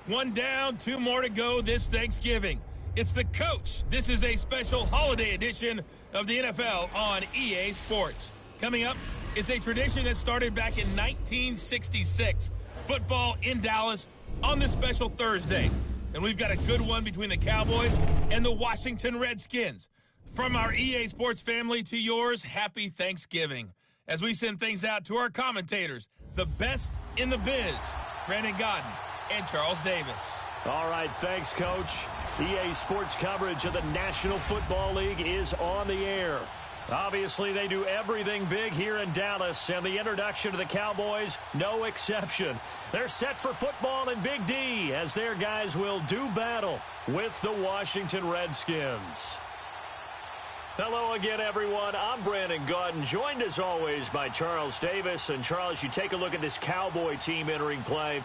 One down, two more to go this Thanksgiving. It's the coach. This is a special holiday edition of the NFL on EA Sports. Coming up, it's a tradition that started back in 1966. Football in Dallas on this special Thursday. And we've got a good one between the Cowboys and the Washington Redskins. From our EA Sports family to yours, happy Thanksgiving. As we send things out to our commentators, the best in the biz, Brandon Godden and Charles Davis. All right, thanks, Coach. EA Sports coverage of the National Football League is on the air. Obviously, they do everything big here in Dallas, and the introduction to the Cowboys, no exception. They're set for football in Big D as their guys will do battle with the Washington Redskins. Hello again, everyone. I'm Brandon Godden, joined as always by Charles Davis. And Charles, you take a look at this Cowboy team entering play.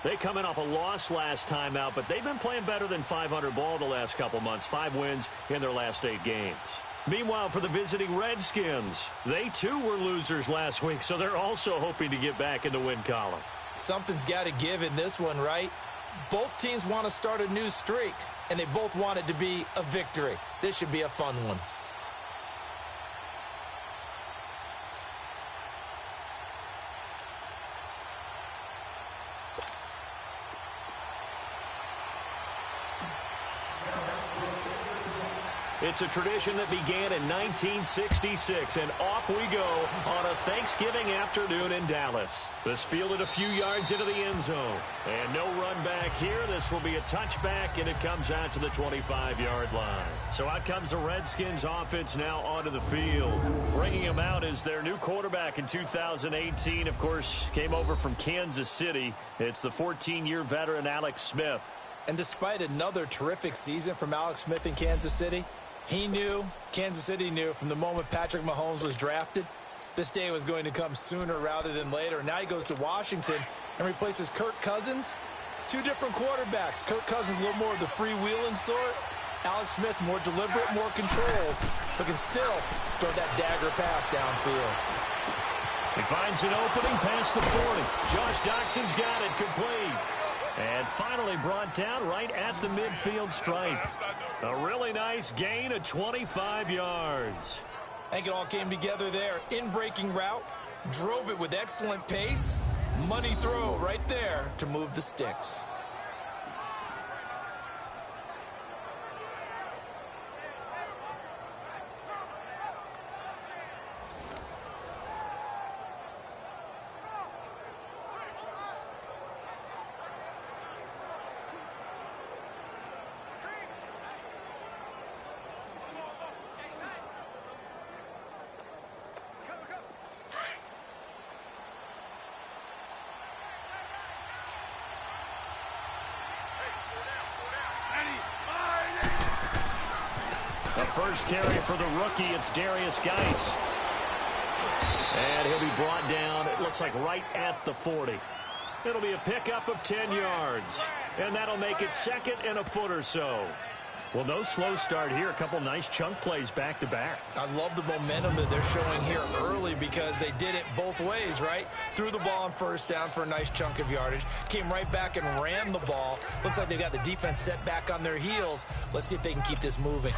They come in off a loss last time out, but they've been playing better than 500 ball the last couple months. 5 wins in their last 8 games. Meanwhile, for the visiting Redskins, they too were losers last week, so they're also hoping to get back in the win column. Something's got to give in this one, right? Both teams want to start a new streak, and they both want it to be a victory. This should be a fun one. It's a tradition that began in 1966, and off we go on a Thanksgiving afternoon in Dallas. This fielded a few yards into the end zone. And no run back here. This will be a touchback, and it comes out to the 25-yard line. So out comes the Redskins offense now onto the field. Bringing him out is their new quarterback in 2018. Of course, came over from Kansas City. It's the 14-year veteran Alex Smith. And despite another terrific season from Alex Smith in Kansas City, he knew, Kansas City knew from the moment Patrick Mahomes was drafted, this day was going to come sooner rather than later. Now he goes to Washington and replaces Kirk Cousins. 2 different quarterbacks. Kirk Cousins a little more of the freewheeling sort. Alex Smith more deliberate, more controlled, but can still throw that dagger pass downfield. He finds an opening past the 40. Josh Doxson's got it complete. And finally brought down right at the midfield stripe. A really nice gain of 25 yards. I think it all came together there. In-breaking route, drove it with excellent pace. Money throw right there to move the sticks. First carry for the rookie, it's Darius Geis. And he'll be brought down, it looks like right at the 40. It'll be a pickup of 10 yards. And that'll make it 2nd and a foot or so. Well, no slow start here. A couple nice chunk plays back-to-back. I love the momentum that they're showing here early because they did it both ways, right? Threw the ball on first down for a nice chunk of yardage. Came right back and ran the ball. Looks like they got the defense set back on their heels. Let's see if they can keep this moving.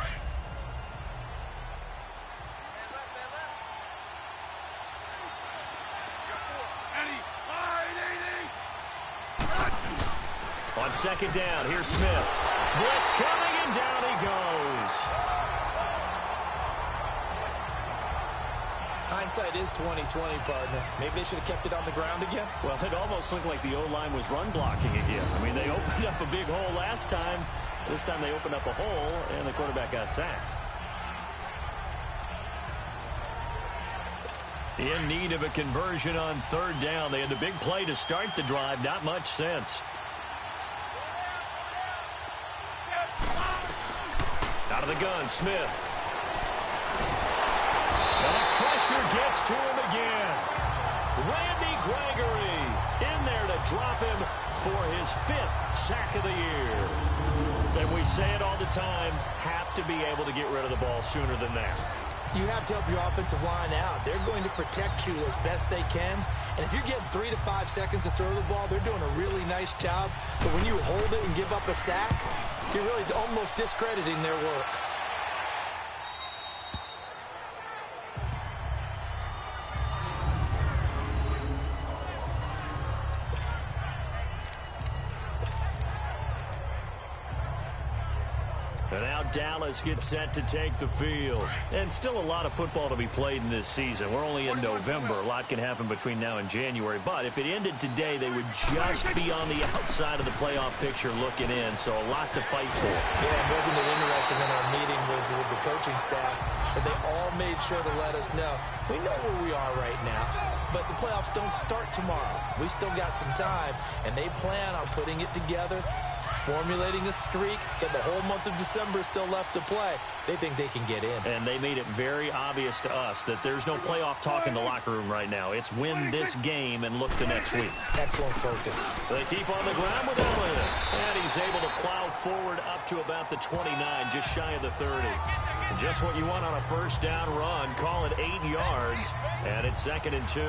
On 2nd down, here's Smith. Blitz coming, and down he goes. Hindsight is 20/20, partner. Maybe they should have kept it on the ground again. Well, it almost looked like the O-line was run blocking again. I mean, they opened up a big hole last time. This time they opened up a hole, and the quarterback got sacked. In need of a conversion on 3rd down. They had the big play to start the drive. Not much sense. Out of the gun, Smith. And the pressure gets to him again. Randy Gregory in there to drop him for his 5th sack of the year. And we say it all the time, have to be able to get rid of the ball sooner than that. You have to help your offensive line out. They're going to protect you as best they can. And if you're getting 3 to 5 seconds to throw the ball, they're doing a really nice job. But when you hold it and give up a sack, you're really almost discrediting their work. And now Dallas gets set to take the field. And still a lot of football to be played in this season. We're only in November. A lot can happen between now and January. But if it ended today, they would just be on the outside of the playoff picture looking in. So a lot to fight for. Yeah, wasn't it interesting in our meeting with the coaching staff that they all made sure to let us know, we know where we are right now, but the playoffs don't start tomorrow. We still got some time, and they plan on putting it together, formulating a streak that the whole month of December is still left to play. They think they can get in. And they made it very obvious to us that there's no playoff talk in the locker room right now. It's win this game and look to next week. Excellent focus. They keep on the ground with Elliott. And he's able to plow forward up to about the 29, just shy of the 30. Just what you want on a first down run. Call it 8 yards. And it's 2nd and 2.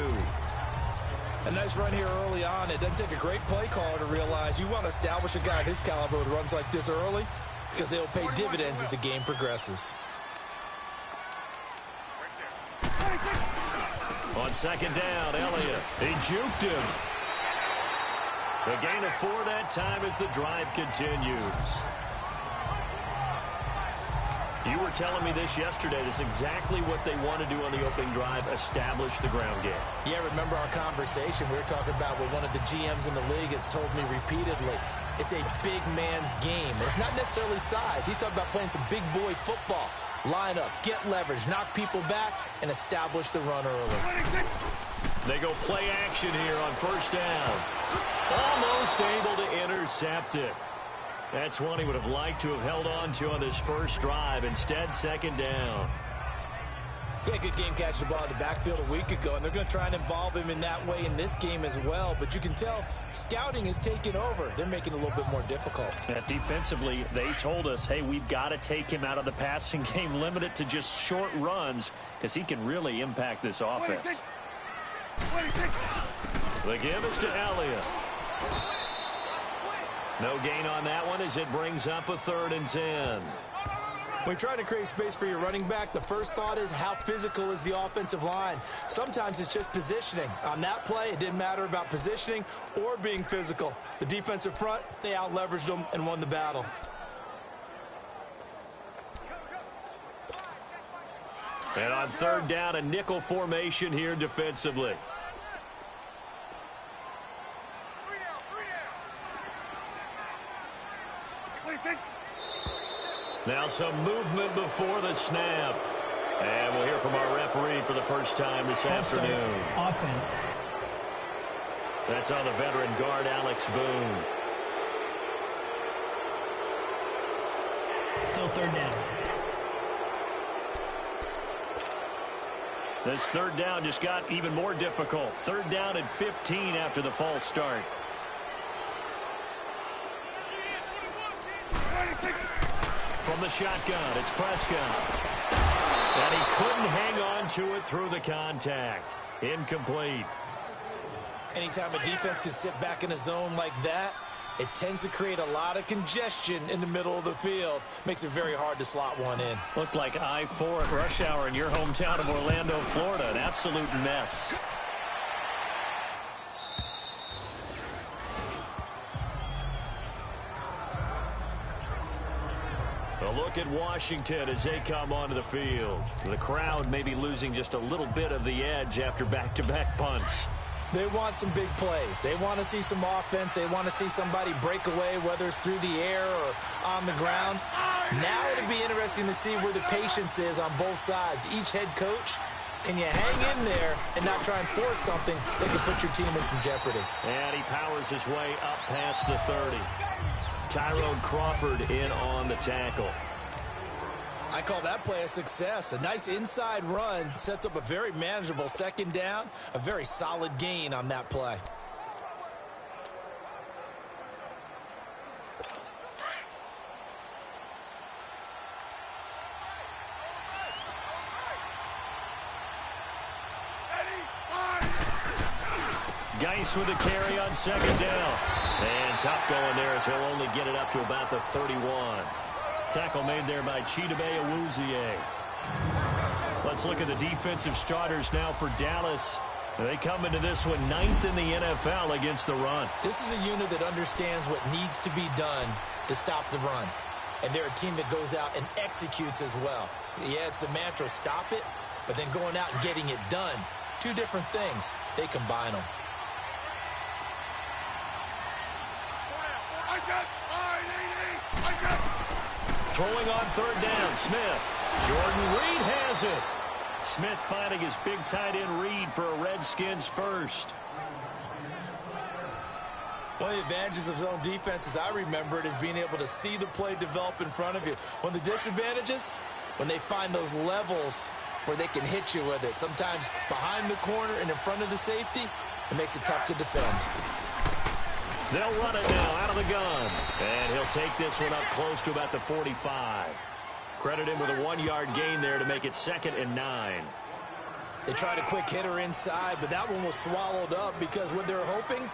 A nice run here early on. It doesn't take a great play caller to realize you want to establish a guy of his caliber with runs like this early because they'll pay dividends as the game progresses. On 2nd down, Elliott. He juked him. The gain of 4 that time as the drive continues. You were telling me this yesterday. This is exactly what they want to do on the opening drive, establish the ground game. Yeah, remember our conversation we were talking about with one of the GMs in the league has told me repeatedly, it's a big man's game. It's not necessarily size. He's talking about playing some big boy football. Line up, get leverage, knock people back, and establish the run early. They go play action here on first down. Almost able to intercept it. That's one he would have liked to have held on to on this first drive. Instead, 2nd down. Yeah, good game catching the ball in the backfield a week ago, and they're going to try and involve him in that way in this game as well. But you can tell scouting is taking over. They're making it a little bit more difficult. Defensively, they told us, hey, we've got to take him out of the passing game, limit it to just short runs, because he can really impact this offense. The give is to Elliott. No gain on that one as it brings up a 3rd and 10. When you're trying to create space for your running back, the first thought is how physical is the offensive line. Sometimes it's just positioning. On that play, it didn't matter about positioning or being physical. The defensive front, they out-leveraged them and won the battle. And on 3rd down, a nickel formation here defensively. Now some movement before the snap. And we'll hear from our referee for the first time this afternoon. Offense. That's on the veteran guard, Alex Boone. Still 3rd down. This 3rd down just got even more difficult. 3rd down and 15 after the false start. From the shotgun, it's Prescott. And he couldn't hang on to it through the contact. Incomplete. Anytime a defense can sit back in a zone like that, it tends to create a lot of congestion in the middle of the field. Makes it very hard to slot one in. Looked like I-4 at rush hour in your hometown of Orlando, Florida. An absolute mess. A look at Washington as they come onto the field. The crowd may be losing just a little bit of the edge after back-to-back punts. They want some big plays. They want to see some offense. They want to see somebody break away, whether it's through the air or on the ground. Now it'll be interesting to see where the patience is on both sides. Each head coach, can you hang in there and not try and force something that could put your team in some jeopardy? And he powers his way up past the 30. Tyrone Crawford in on the tackle. I call that play a success. A nice inside run sets up a very manageable 2nd down. A very solid gain on that play. Geis with the carry on second down. And tough going there as he'll only get it up to about the 31. Tackle made there by Chidobe Awuzie. Let's look at the defensive starters now for Dallas. They come into this one 9th in the NFL against the run. This is a unit that understands what needs to be done to stop the run. And they're a team that goes out and executes as well. Yeah, it's the mantra, stop it, but then going out and getting it done. Two different things. They combine them. Throwing on third down, Smith. Jordan Reed has it. Smith finding his big tight end Reed for a Redskins first. One of the advantages of zone defense, as I remember it, is being able to see the play develop in front of you. One of the disadvantages, when they find those levels where they can hit you with it. Sometimes behind the corner and in front of the safety, it makes it tough to defend. They'll run it now out of the gun. And he'll take this one up close to about the 45. Credit him with a 1-yard gain there to make it 2nd and 9. They tried a quick hitter inside, but that one was swallowed up because what they're hoping,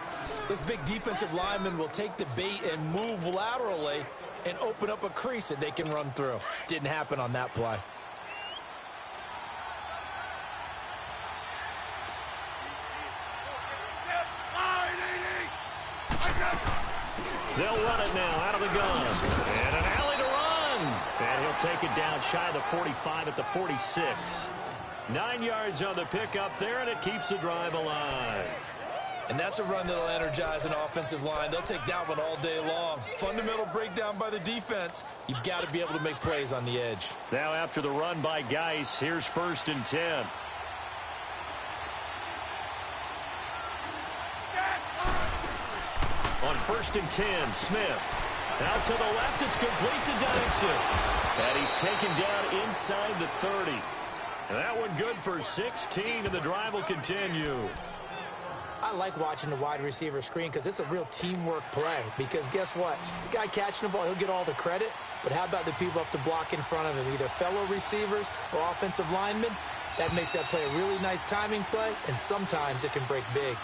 those big defensive linemen will take the bait and move laterally and open up a crease that they can run through. Didn't happen on that play. They'll run it now out of the gun. And an alley to run. And he'll take it down shy of the 45 at the 46. 9 yards on the pickup there, and it keeps the drive alive. And that's a run that'll energize an offensive line. They'll take that one all day long. Fundamental breakdown by the defense. You've got to be able to make plays on the edge. Now after the run by Geis, here's 1st and 10. On 1st and 10, Smith. Out to the left, it's complete to Dodson. And he's taken down inside the 30. And that one good for 16, and the drive will continue. I like watching the wide receiver screen because it's a real teamwork play. Because guess what? The guy catching the ball, he'll get all the credit. But how about the people up to block in front of him, either fellow receivers or offensive linemen? That makes that play a really nice timing play, and sometimes it can break big.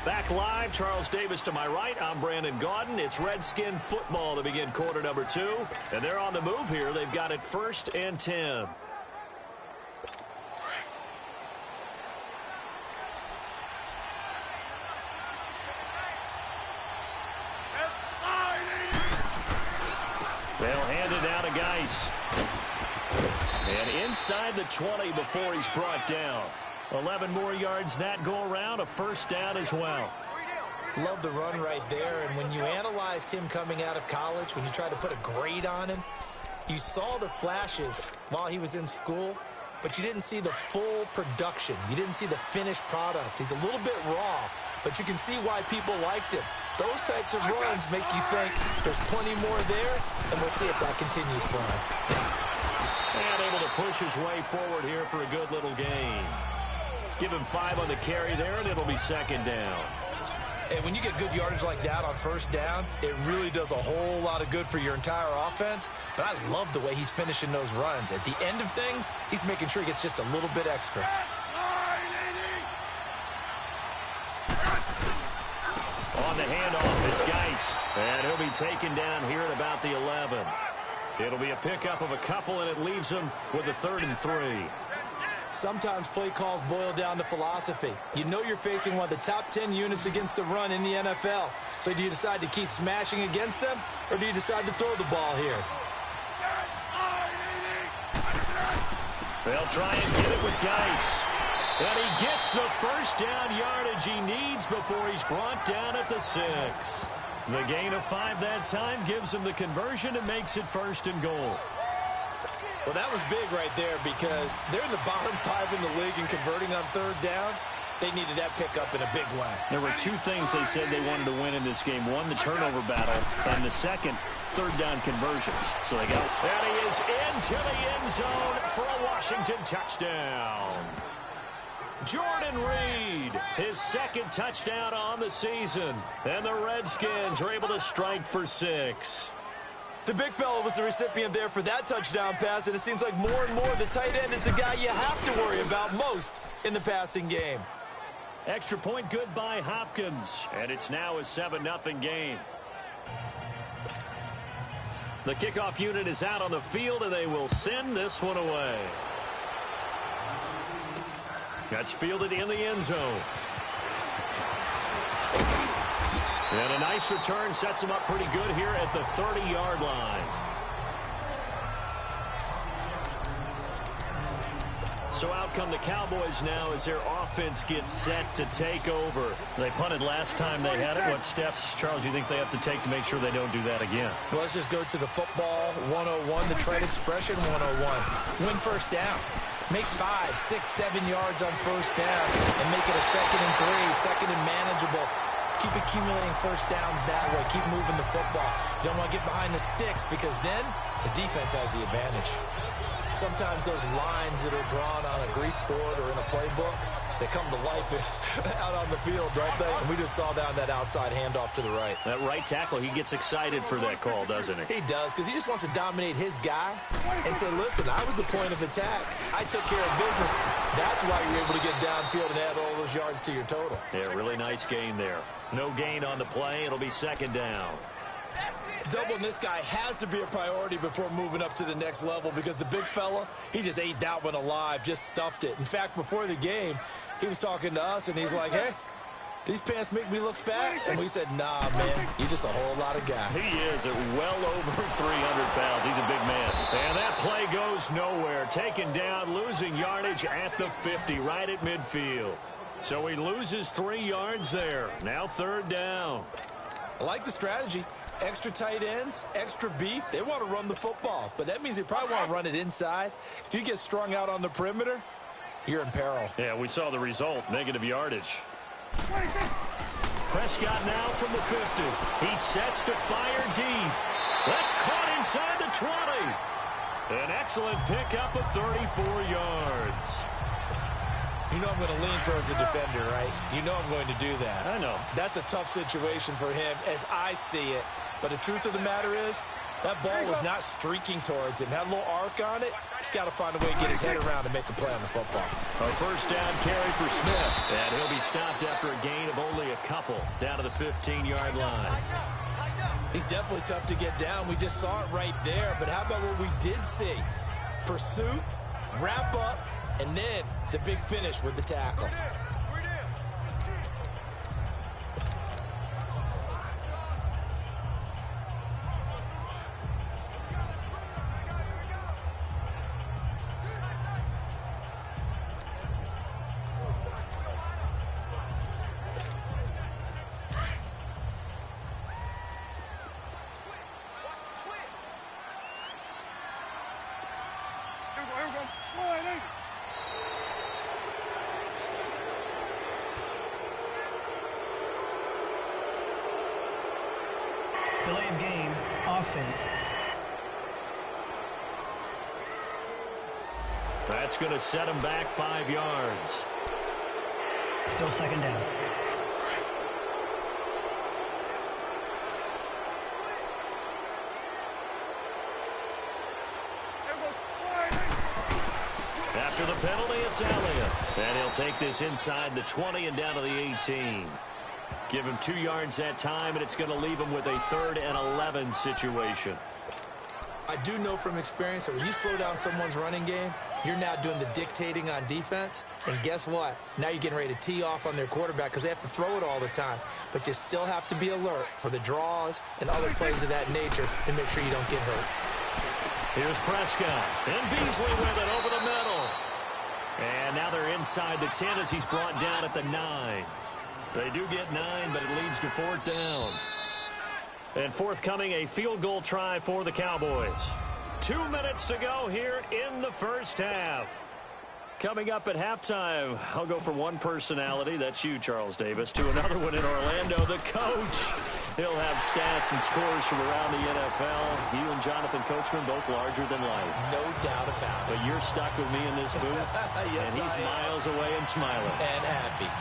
Back live, Charles Davis to my right. I'm Brandon Gaudin. It's Redskin football to begin quarter number 2. And they're on the move here. They've got it 1st and 10. They'll hand it down to Geis. And inside the 20 before he's brought down. 11 more yards that go around, a 1st down as well. Love the run right there, and when you analyzed him coming out of college, when you tried to put a grade on him, you saw the flashes while he was in school, but you didn't see the full production. You didn't see the finished product. He's a little bit raw, but you can see why people liked him. Those types of runs make you think there's plenty more there, and we'll see if that continues for him. And able to push his way forward here for a good little gain. Give him 5 on the carry there, and it'll be 2nd down. And when you get good yardage like that on 1st down, it really does a whole lot of good for your entire offense. But I love the way he's finishing those runs. At the end of things, he's making sure he gets just a little bit extra. On the handoff, it's Geis. And he'll be taken down here at about the 11. It'll be a pickup of a couple, and it leaves him with a 3rd and 3. Sometimes play calls boil down to philosophy. You know you're facing one of the top 10 units against the run in the NFL. So do you decide to keep smashing against them, or do you decide to throw the ball here? They'll try and get it with Geis. And he gets the 1st down yardage he needs before he's brought down at the 6. The gain of 5 that time gives him the conversion and makes it 1st and goal. Well, that was big right there because they're in the bottom 5 in the league in converting on 3rd down. They needed that pickup in a big way. There were 2 things they said they wanted to win in this game. One, the turnover battle, and the second, 3rd down conversions. So they got it. And he is into the end zone for a Washington touchdown. Jordan Reed, his 2nd touchdown on the season. And the Redskins are able to strike for 6. The big fella was the recipient there for that touchdown pass, and it seems like more and more the tight end is the guy you have to worry about most in the passing game. Extra point good by Hopkins. And it's now a 7-0 game. The kickoff unit is out on the field, and they will send this one away. That's fielded in the end zone. And a nice return sets him up pretty good here at the 30-yard line. So out come the Cowboys now as their offense gets set to take over. They punted last time they had it. What steps, Charles, you think they have to take to make sure they don't do that again? Well, let's just go to the football 101, the trade expression 101. Win first down. Make 5, 6, 7 yards on first down and make it a 2nd and 3, second and manageable. Keep accumulating first downs that way. Keep moving the football. You don't want to get behind the sticks because then the defense has the advantage. Sometimes those lines that are drawn on a grease board or in a playbook, they come to life out on the field, don't they? And we just saw that on that outside handoff to the right. That right tackle, he gets excited for that call, doesn't he? He does, because he just wants to dominate his guy and say, listen, I was the point of attack. I took care of business. That's why you're able to get downfield and add all those yards to your total. Yeah, really nice gain there. No gain on the play. It'll be 2nd down. Doubling this guy has to be a priority before moving up to the next level because the big fella, he just ate that one alive, just stuffed it. In fact, before the game, he was talking to us, and he's like, hey, these pants make me look fat? And we said, nah, man, you're just a whole lot of guy. He is at well over 300 pounds. He's a big man. And that play goes nowhere. Taken down, losing yardage at the 50, right at midfield. So he loses 3 yards there. Now 3rd down. I like the strategy. Extra tight ends, extra beef. They want to run the football, but that means they probably want to run it inside. If you get strung out on the perimeter, you're in peril. Yeah, we saw the result, negative yardage. Prescott now from the 50. He sets to fire deep. That's caught inside the 20. An excellent pickup of 34 yards. You know I'm going to lean towards the defender, right? You know I'm going to do that. I know. That's a tough situation for him as I see it. But the truth of the matter is, that ball was not streaking towards him. Had a little arc on it. He's got to find a way to get his head around and make a play on the football. A first down carry for Smith. And he'll be stopped after a gain of only a couple down to the 15-yard line. He's definitely tough to get down. We just saw it right there. But how about what we did see? Pursuit, wrap up, and then the big finish with the tackle. Delay of game, offense. That's going to set him back 5 yards. Still 2nd down. After the penalty, it's Elliott. And he'll take this inside the 20 and down to the 18. Give him 2 yards that time, and it's going to leave him with a 3rd and 11 situation. I do know from experience that when you slow down someone's running game, you're now doing the dictating on defense. And guess what? Now you're getting ready to tee off on their quarterback because they have to throw it all the time. But you still have to be alert for the draws and other plays of that nature and make sure you don't get hurt. Here's Prescott. And Beasley with it over the middle. And now they're inside the 10 as he's brought down at the 9. They do get 9, but it leads to 4th down. And forthcoming, a field goal try for the Cowboys. 2 minutes to go here in the first half. Coming up at halftime, I'll go from one personality, that's you, Charles Davis, to another one in Orlando, the coach. He'll have stats and scores from around the NFL. You and Jonathan Coachman, both larger than life. No doubt about it. But you're stuck with me in this booth, yes, and he's miles away and smiling. And happy.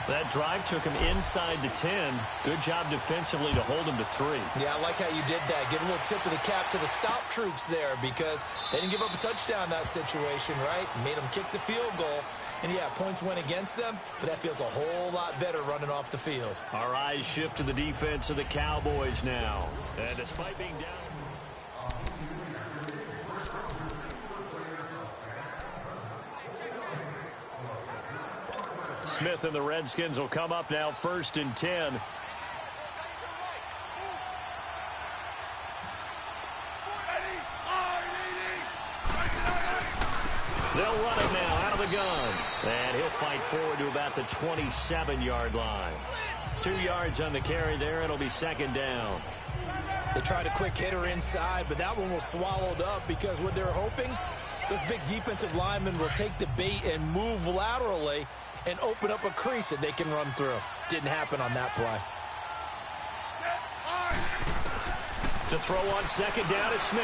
That drive took him inside the 10. Good job defensively to hold him to 3. Yeah, I like how you did that. Give a little tip of the cap to the stop troops there because they didn't give up a touchdown in that situation, right? Made them kick the field goal. And yeah, points went against them, but that feels a whole lot better running off the field. Our eyes shift to the defense of the Cowboys now. And despite being down... Smith and the Redskins will come up now 1st and 10. They'll run it now out of the gun. And he'll fight forward to about the 27-yard line. 2 yards on the carry there. It'll be 2nd down. They tried a quick hitter inside, but that one was swallowed up because what they're hoping, those big defensive linemen will take the bait and move laterally and open up a crease that they can run through. Didn't happen on that play. To throw on 2nd down is Smith.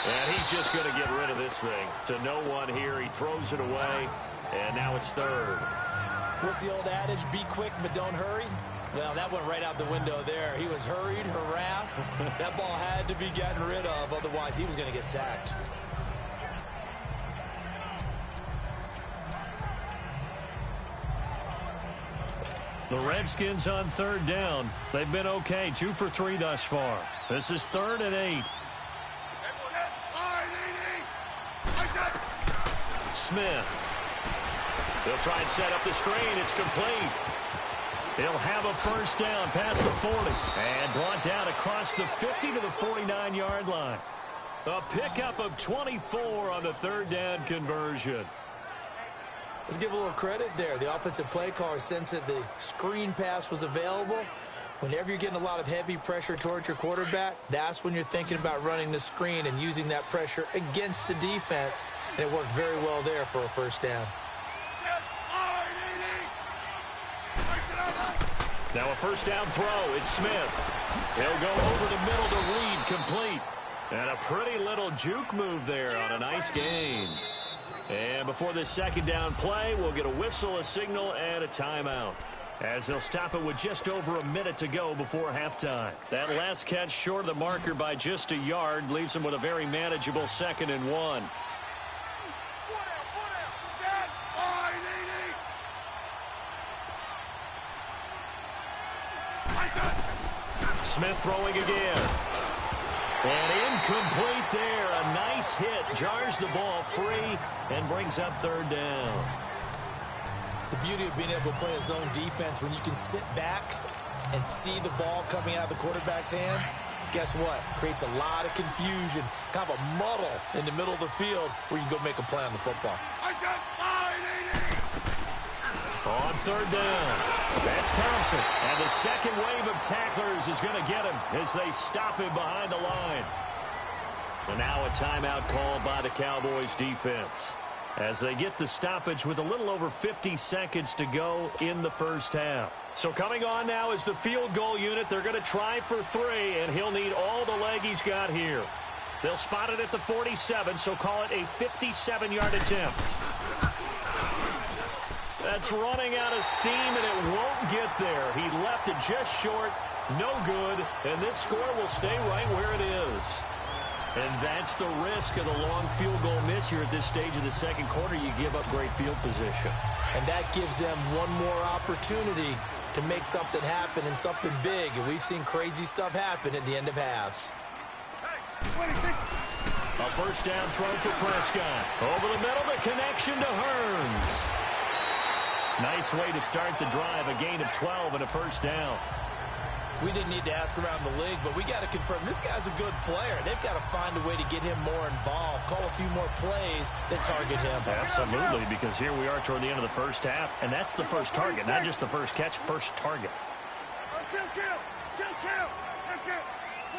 And he's just going to get rid of this thing. To no one here. He throws it away. And now it's 3rd. What's the old adage? Be quick, but don't hurry. Well, that went right out the window there. He was hurried, harassed. That ball had to be gotten rid of. Otherwise, he was going to get sacked. The Redskins on 3rd down. They've been okay. 2 for 3 thus far. This is 3rd and 8. Smith. They'll try and set up the screen. It's complete. He'll have a 1st down past the 40. And brought down across the 50 to the 49-yard line. A pickup of 24 on the 3rd down conversion. Let's give a little credit there. The offensive play caller sensed that the screen pass was available. Whenever you're getting a lot of heavy pressure towards your quarterback, that's when you're thinking about running the screen and using that pressure against the defense. And it worked very well there for a 1st down. Now a 1st down throw. It's Smith. He'll go over the middle to Reed, complete. And a pretty little juke move there on a nice gain. And before this 2nd down play, we'll get a whistle, a signal, and a timeout, as they'll stop it with just over a minute to go before halftime. That last catch short of the marker by just a yard leaves them with a very manageable 2nd and 1. Smith throwing again. And incomplete there. A nice hit. Jars the ball free and brings up 3rd down. The beauty of being able to play a zone defense when you can sit back and see the ball coming out of the quarterback's hands, guess what? Creates a lot of confusion, kind of a muddle in the middle of the field where you can go make a play on the football. On 3rd down, that's Thompson. And the 2nd wave of tacklers is going to get him as they stop him behind the line. And now a timeout called by the Cowboys defense as they get the stoppage with a little over 50 seconds to go in the 1st half. So coming on now is the field goal unit. They're going to try for 3, and he'll need all the leg he's got here. They'll spot it at the 47, so call it a 57-yard attempt. That's running out of steam, and it won't get there. He left it just short, no good, and this score will stay right where it is. And that's the risk of the long field goal miss here at this stage of the 2nd quarter. You give up great field position. And that gives them one more opportunity to make something happen and something big. And we've seen crazy stuff happen at the end of halves. A 1st down throw for Prescott. Over the middle, the connection to Hearns. Nice way to start the drive. A gain of 12 and a 1st down. We didn't need to ask around the league, but we got to confirm this guy's a good player. They've got to find a way to get him more involved, call a few more plays that target him. Absolutely, because here we are toward the end of the 1st half, and that's the first target, not just the first catch, first target. Kill.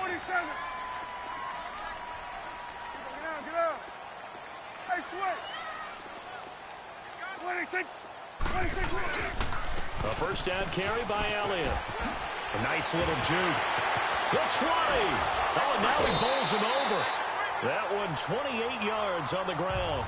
47. Get out. Hey, switch. 26. A 1st down carry by Elliott. A nice little juke. The 20. Oh, and now he bowls him over. That one 28 yards on the ground.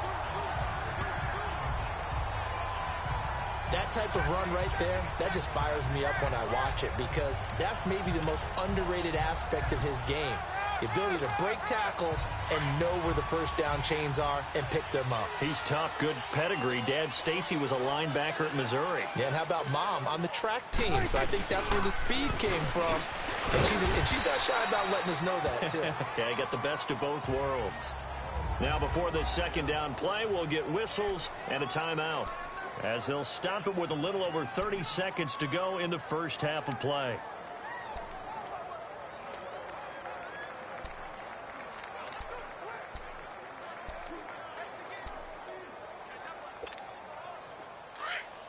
That type of run right there, that just fires me up when I watch it because that's maybe the most underrated aspect of his game. The ability to break tackles and know where the first down chains are and pick them up. He's tough, good pedigree. Dad Stacy was a linebacker at Missouri. Yeah, and how about Mom on the track team? So I think that's where the speed came from. And she's not shy about letting us know that, too. Yeah, got the best of both worlds. Now, before this second down play, we'll get whistles and a timeout, as they'll stop it with a little over 30 seconds to go in the first half of play.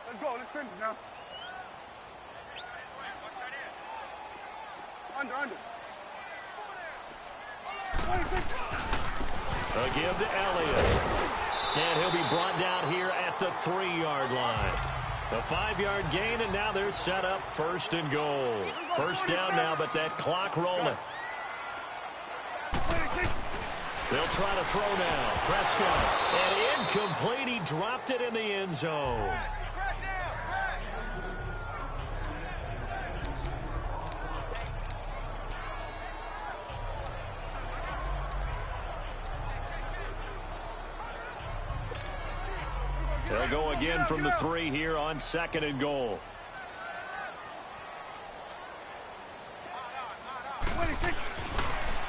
Let's go. Let's finish now. Under. A give to Elliott. And he'll be brought down here at the 3-yard line. The 5-yard gain, and now they're set up first and goal. First down now, but that clock rolling. They'll try to throw now. Prescott. And incomplete. He dropped it in the end zone. They'll go again from the 3 here on second and goal.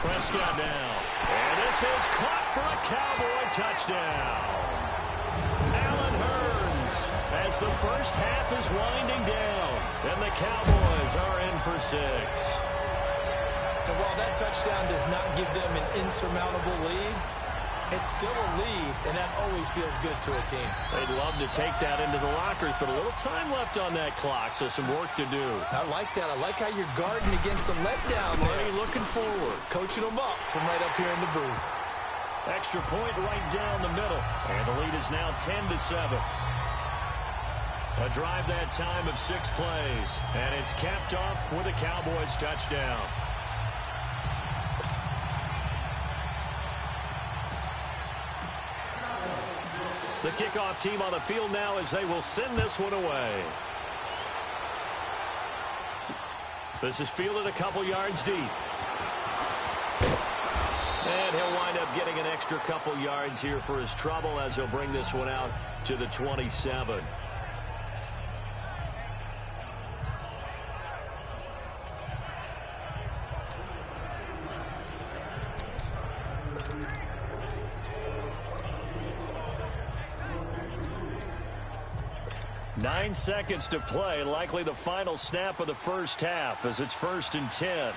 Prescott now. And this is caught for a Cowboy touchdown. Allen Hurns as the first half is winding down. And the Cowboys are in for 6. And while that touchdown does not give them an insurmountable lead, it's still a lead, and that always feels good to a team. They'd love to take that into the lockers, but a little time left on that clock, so some work to do. I like that. I like how you're guarding against a letdown there. Already looking forward. Coaching them up from right up here in the booth. Extra point right down the middle. And the lead is now 10-7. A drive that time of 6 plays. And it's capped off with a Cowboys touchdown. The kickoff team on the field now as they will send this one away. This is fielded a couple yards deep. And he'll wind up getting an extra couple yards here for his trouble as he'll bring this one out to the 27. Nine seconds to play, likely the final snap of the first half as it's 1st and 10.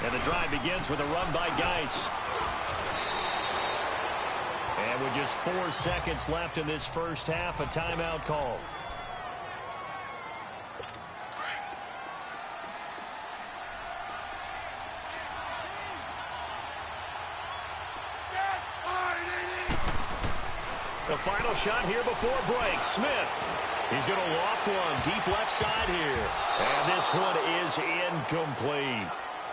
And the drive begins with a run by Geis. And with just 4 seconds left in this first half, a timeout call. The final shot here before break. Smith. He's going to loft one deep left side here. And this one is incomplete.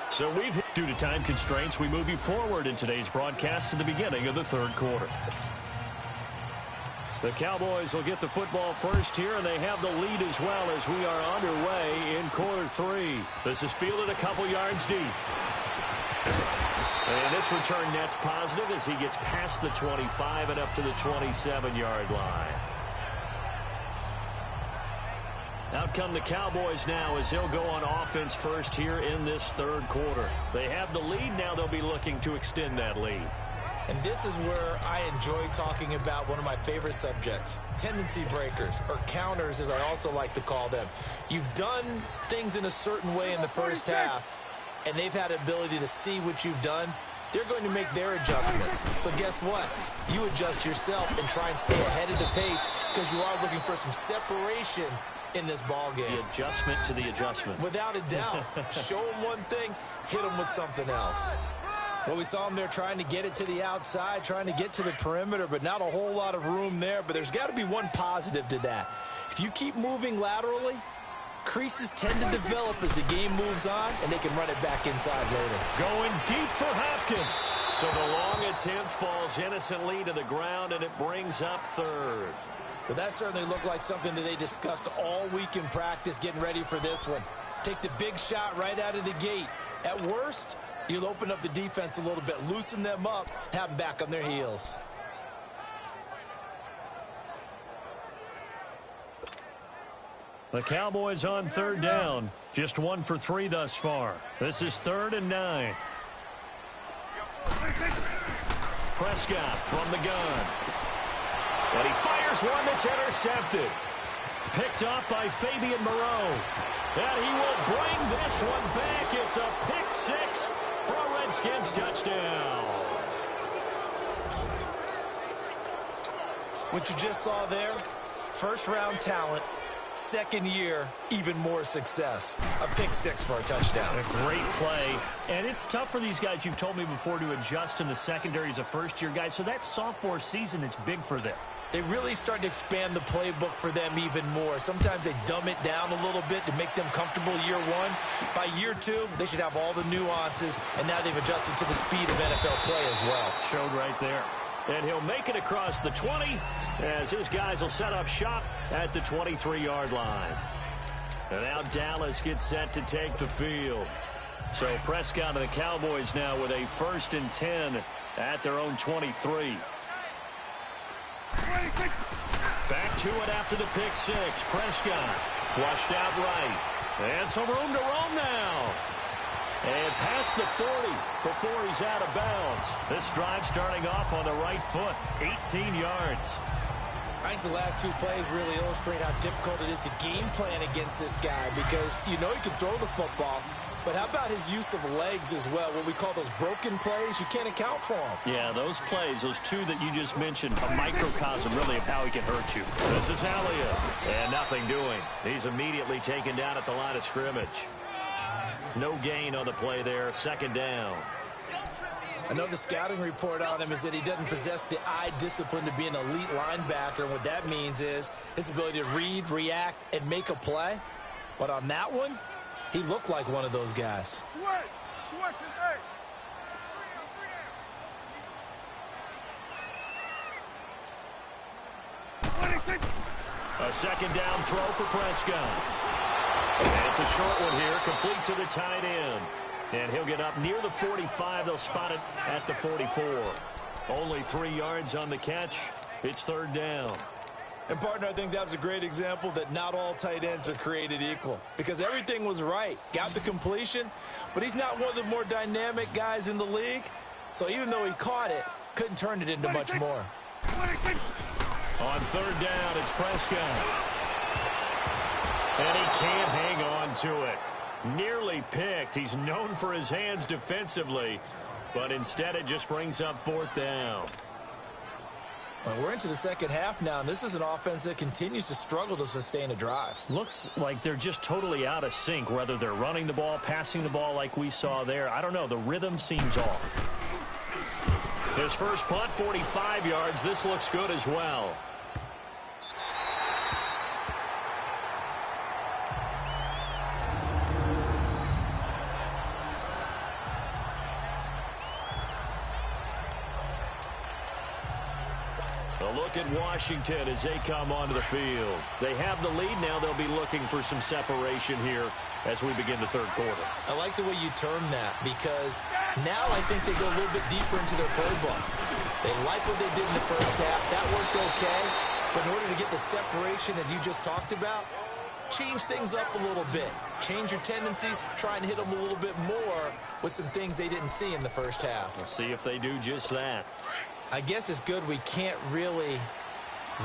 So due to time constraints, we move you forward in today's broadcast to the beginning of the 3rd quarter. The Cowboys will get the football first here, and they have the lead as well as we are underway in quarter 3. This is fielded a couple yards deep. And this return net's positive as he gets past the 25 and up to the 27-yard line. Out come the Cowboys now as they'll go on offense first here in this 3rd quarter. They have the lead. Now they'll be looking to extend that lead. And this is where I enjoy talking about one of my favorite subjects, tendency breakers, or counters as I also like to call them. You've done things in a certain way in the first half, and they've had the ability to see what you've done. They're going to make their adjustments. So guess what? You adjust yourself and try and stay ahead of the pace because you are looking for some separation in this ball game. The adjustment to the adjustment. Without a doubt. Show them one thing, hit them with something else. Well, we saw them there trying to get it to the outside, trying to get to the perimeter, but not a whole lot of room there. But there's got to be one positive to that. If you keep moving laterally, creases tend to develop as the game moves on, and they can run it back inside later. Going deep for Hopkins. So the long attempt falls innocently to the ground, and it brings up 3rd. Well, that certainly looked like something that they discussed all week in practice getting ready for this one. Take the big shot right out of the gate. At worst, you'll open up the defense a little bit, loosen them up, have them back on their heels. The Cowboys on third down. Just 1 for 3 thus far. This is 3rd and 9. Prescott from the gun. And he fires one that's intercepted. Picked up by Fabian Moreau. And he will bring this one back. It's a pick 6 for a Redskins touchdown. What you just saw there, first-round talent, second year, even more success. A pick 6 for a touchdown. A great play. And it's tough for these guys, you've told me before, to adjust in the secondary as a first-year guy. So that sophomore season is big for them. They really start to expand the playbook for them even more. Sometimes they dumb it down a little bit to make them comfortable year 1. By year 2, they should have all the nuances, and now they've adjusted to the speed of NFL play as well. Showed right there. And he'll make it across the 20 as his guys will set up shop at the 23-yard line. And now Dallas gets set to take the field. So Prescott and the Cowboys now with a 1st and 10 at their own 23. Back to it after the pick 6. Prescott flushed out right. And some room to roam now. And past the 40 before he's out of bounds. This drive starting off on the right foot. 18 yards. I think the last 2 plays really illustrate how difficult it is to game plan against this guy, because you know he can throw the football, but how about his use of legs as well? What we call those broken plays, you can't account for them. Yeah, those plays, those 2 that you just mentioned, a microcosm really of how he can hurt you. This is Elliott. And nothing doing. He's immediately taken down at the line of scrimmage. No gain on the play there. 2nd down. I know the scouting report on him is that he doesn't possess the eye discipline to be an elite linebacker. And what that means is his ability to read, react, and make a play. But on that one, he looked like one of those guys. A 2nd down throw for Prescott. And it's a short one here, complete to the tight end. And he'll get up near the 45. They'll spot it at the 44. Only 3 yards on the catch. It's 3rd down. And, partner, I think that was a great example that not all tight ends are created equal, because everything was right. Got the completion, but he's not one of the more dynamic guys in the league. So even though he caught it, couldn't turn it into much more. On 3rd down, it's Prescott. And he can't hang on to it. Nearly picked. He's known for his hands defensively, but instead it just brings up 4th down. Well, we're into the second half now, and this is an offense that continues to struggle to sustain a drive. Looks like they're just totally out of sync, whether they're running the ball, passing the ball like we saw there. I don't know. The rhythm seems off. His first punt, 45 yards. This looks good as well. Look at Washington as they come onto the field. They have the lead now. They'll be looking for some separation here as we begin the 3rd quarter. I like the way you term that, because now I think they go a little bit deeper into their playbook. They like what they did in the first half. That worked okay. But in order to get the separation that you just talked about, change things up a little bit. Change your tendencies. Try and hit them a little bit more with some things they didn't see in the first half. We'll see if they do just that. I guess it's good we can't really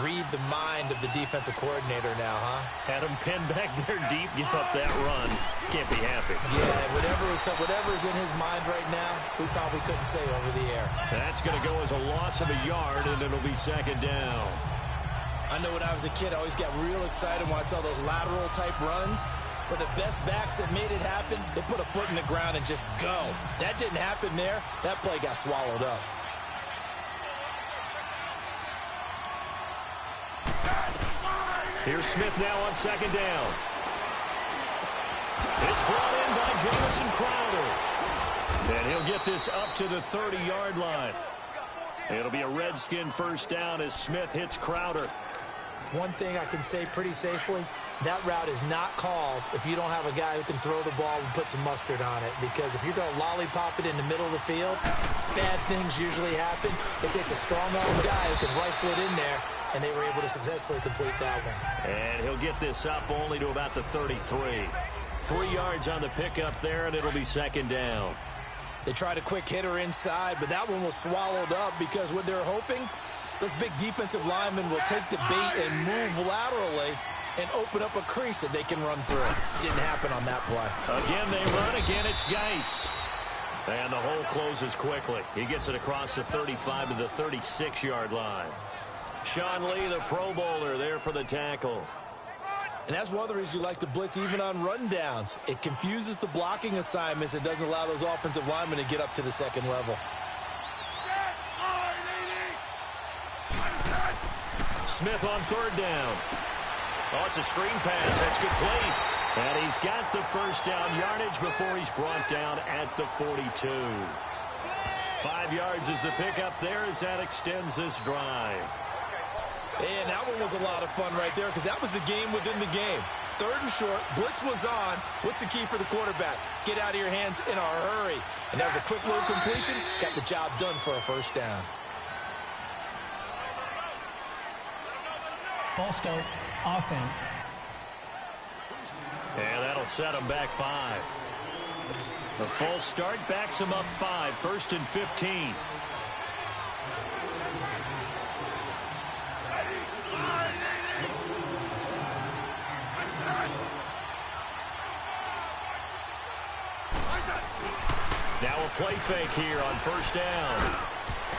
read the mind of the defensive coordinator now, huh? Had him pinned back there deep, give up that run. Can't be happy. Yeah, whatever's in his mind right now, we probably couldn't say over the air. That's going to go as a loss of a yard, and it'll be 2nd down. I know when I was a kid, I always got real excited when I saw those lateral-type runs. But the best backs that made it happen, they put a foot in the ground and just go. That didn't happen there. That play got swallowed up. Here's Smith now on 2nd down. It's brought in by Jamison Crowder. And he'll get this up to the 30-yard line. It'll be a Redskin 1st down as Smith hits Crowder. One thing I can say pretty safely, that route is not called if you don't have a guy who can throw the ball and put some mustard on it. Because if you're going to lollipop it in the middle of the field, bad things usually happen. It takes a strong-armed guy who can rifle it in there, and they were able to successfully complete that one. And he'll get this up only to about the 33. 3 yards on the pickup there, and it'll be second down. They tried a quick hitter inside, but that one was swallowed up because what they're hoping, those big defensive linemen will take the bait and move laterally and open up a crease that they can run through. Didn't happen on that play. Again, they run. Again, it's Geis. And the hole closes quickly. He gets it across the 35 to the 36-yard line. Sean Lee, the Pro Bowler, there for the tackle. And that's one of the reasons you like to blitz even on rundowns. It confuses the blocking assignments. It doesn't allow those offensive linemen to get up to the second level. Smith on third down. Oh, it's a screen pass. That's complete. And he's got the first down yardage before he's brought down at the 42. 5 yards is the pickup there as that extends this drive. And that one was a lot of fun right there because that was the game within the game. Third and short, blitz was on. What's the key for the quarterback? Get out of your hands in a hurry. And that was a quick little completion. Got the job done for a first down. False start, offense. And that'll set him back 5. The false start backs him up 5. First and 15. Now a play fake here on first down.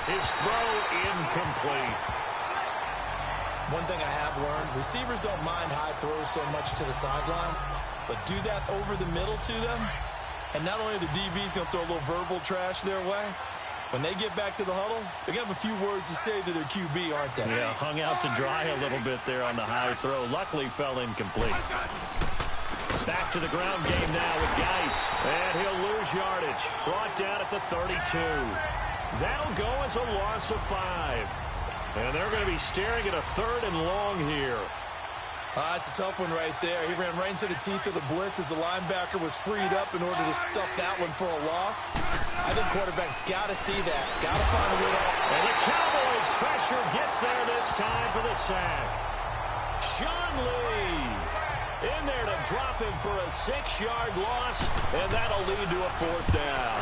His throw incomplete. One thing I have learned, receivers don't mind high throws so much to the sideline, but do that over the middle to them, and not only are the DBs going to throw a little verbal trash their way, when they get back to the huddle, they're going to have a few words to say to their QB, aren't they? Yeah, hung out to dry a little bit there on the high throw. Luckily fell incomplete. Back to the ground game now with Geis. And he'll lose yardage. Brought down at the 32. That'll go as a loss of 5. And they're going to be staring at a third and long here. It's a tough one right there. He ran right into the teeth of the blitz as the linebacker was freed up in order to stuff that one for a loss. I think quarterbacks got to see that. Got to find a way to... And the Cowboys' pressure gets there this time for the sack. Sean Lee in there to drop him for a 6-yard loss, and that'll lead to a fourth down.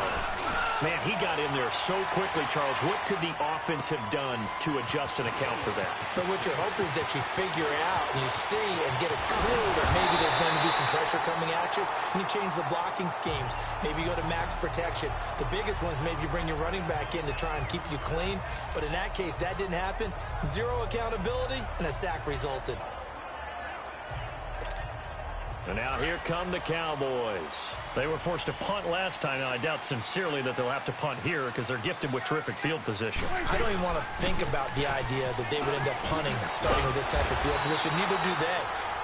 Man, he got in there so quickly, Charles. What could the offense have done to adjust and account for that? But what you're hoping is that you figure out and you see and get a clue that maybe there's going to be some pressure coming at you, and you change the blocking schemes. Maybe you go to max protection. The biggest one is maybe you bring your running back in to try and keep you clean. But in that case, that didn't happen. Zero accountability, and a sack resulted. And now here come the Cowboys. They were forced to punt last time. Now, I doubt sincerely that they'll have to punt here because they're gifted with terrific field position. I don't even want to think about the idea that they would end up punting starting with this type of field position. Neither do they.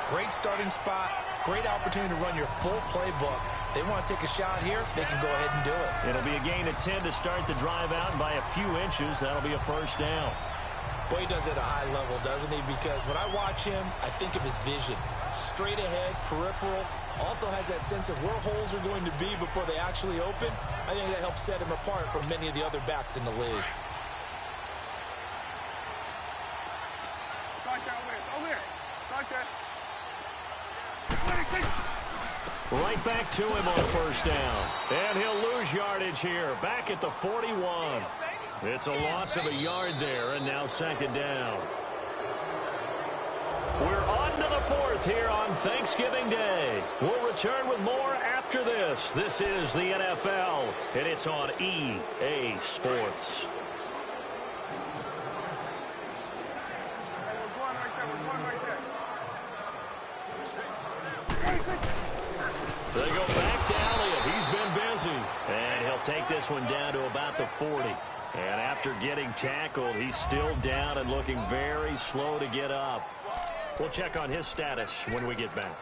Great starting spot. Great opportunity to run your full playbook. They want to take a shot here, they can go ahead and do it. It'll be a gain of 10 to start the drive out, and by a few inches, that'll be a first down. Boy, he does it at a high level, doesn't he? Because when I watch him, I think of his vision. Straight ahead, peripheral, also has that sense of where holes are going to be before they actually open. I think that helps set him apart from many of the other backs in the league. Right back to him on first down. And he'll lose yardage here, back at the 41. It's a loss of a yard there, and now second down. We're on to the fourth here on Thanksgiving Day. We'll return with more after this. This is the NFL, and it's on EA Sports. They go back to Elliott. He's been busy. And he'll take this one down to about the 40. And after getting tackled, he's still down and looking very slow to get up. We'll check on his status when we get back.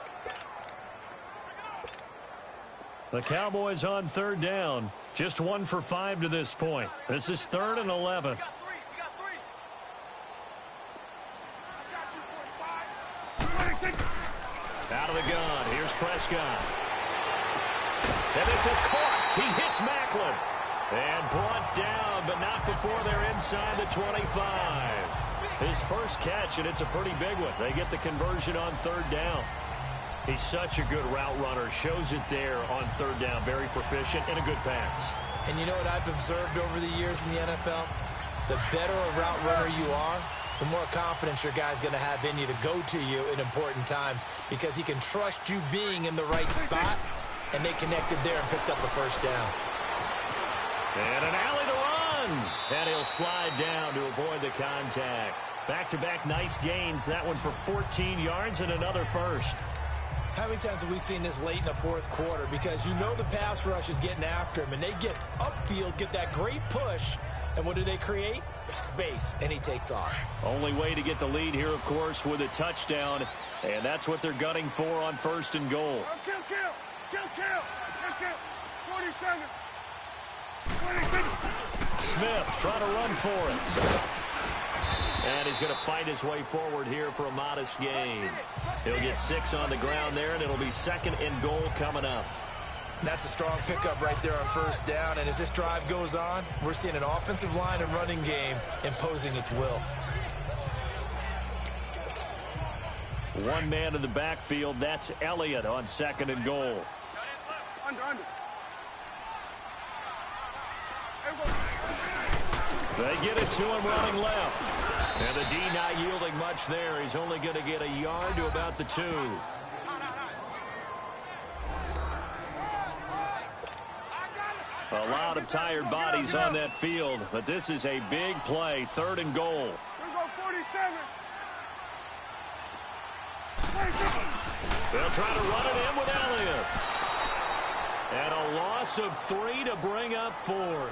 The Cowboys on third down. Just 1 for 5 to this point. This is 3rd and 11. Out of the gun, here's Prescott. And this is caught. He hits Macklin. And brought down, but not before they're inside the 25. His first catch, and it's a pretty big one. They get the conversion on third down. He's such a good route runner. Shows it there on third down. Very proficient and a good pass. And you know what I've observed over the years in the NFL? The better a route runner you are, the more confidence your guy's going to have in you to go to you in important times because he can trust you being in the right spot, and they connected there and picked up a first down. And an alley to run. And he'll slide down to avoid the contact. Back-to-back nice gains. That one for 14 yards and another first. How many times have we seen this late in the fourth quarter? Because you know the pass rush is getting after him, and they get upfield, get that great push, and what do they create? Space, and he takes off. Only way to get the lead here, of course, with a touchdown, and that's what they're gunning for on first and goal. Kill. Let's get 47. 26. Smith trying to run for it. And he's going to fight his way forward here for a modest gain. He'll get 6 on the ground there, and it'll be second and goal coming up. And that's a strong pickup right there on first down. And as this drive goes on, we're seeing an offensive line and running game imposing its will. One man in the backfield. That's Elliott on second and goal. Under. They get it to him running left. And the D not yielding much there. He's only going to get a yard to about the 2. A lot of tired bodies on that field, but this is a big play. Third and goal. They'll try to run it in with Elliott. And a loss of 3 to bring up 4th.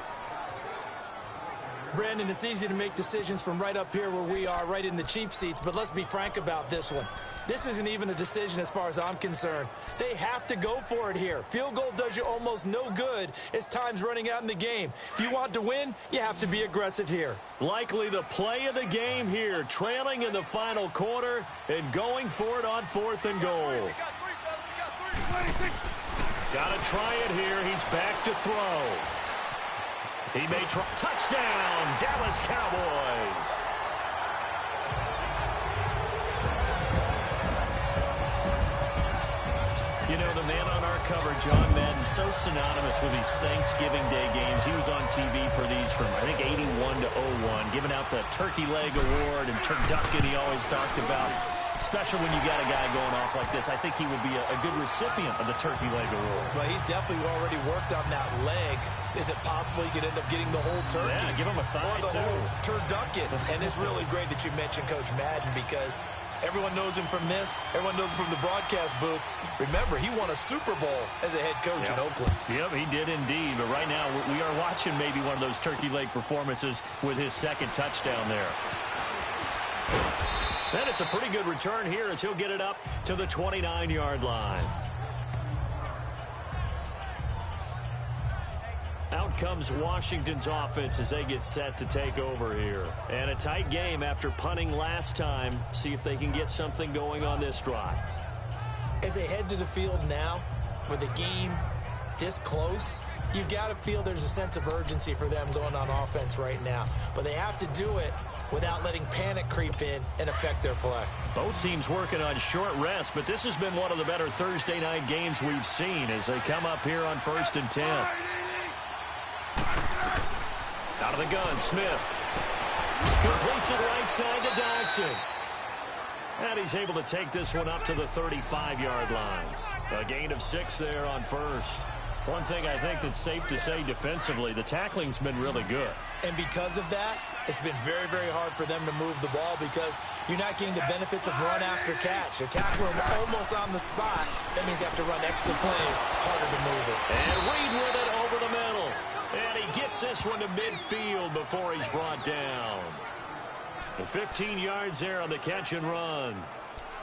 Brandon, it's easy to make decisions from right up here where we are, right in the cheap seats, but let's be frank about this one. This isn't even a decision as far as I'm concerned. They have to go for it here. Field goal does you almost no good as time's running out in the game. If you want to win, you have to be aggressive here. Likely the play of the game here, trailing in the final quarter and going for it on 4th and goal. Got to try it here. He's back to throw. He may try. Touchdown, Dallas Cowboys. You know, the man on our cover, John Madden, so synonymous with these Thanksgiving Day games. He was on TV for these from, I think, 81 to 01, giving out the Turkey Leg Award and turducken he always talked about. Especially when you got a guy going off like this, I think he would be a good recipient of the Turkey Leg Award. Well, he's definitely already worked on that leg. Is it possible he could end up getting the whole turkey? Yeah, give him a thigh, or the whole turducken. And it's really great that you mentioned Coach Madden because everyone knows him from this. Everyone knows him from the broadcast booth. Remember, he won a Super Bowl as a head coach in Oakland. Yep, he did indeed. But right now, we are watching maybe one of those turkey leg performances with his second touchdown there. Then it's a pretty good return here as he'll get it up to the 29-yard line. Out comes Washington's offense as they get set to take over here. And a tight game after punting last time. See if they can get something going on this drive. As they head to the field now, with the game this close, you've got to feel there's a sense of urgency for them going on offense right now. But they have to do it without letting panic creep in and affect their play. Both teams working on short rest, but this has been one of the better Thursday night games we've seen as they come up here on 1st and 10. Out of the gun, Smith. Completes it right side to Dodson. And he's able to take this one up to the 35-yard line. A gain of 6 there on first. One thing I think that's safe to say defensively, the tackling's been really good. And because of that, it's been very, very hard for them to move the ball because you're not getting the benefits of run after catch. They're tackling almost on the spot. That means you have to run extra plays, harder to move it. And Reed with it over the middle. And he gets this one to midfield before he's brought down. And 15 yards there on the catch and run.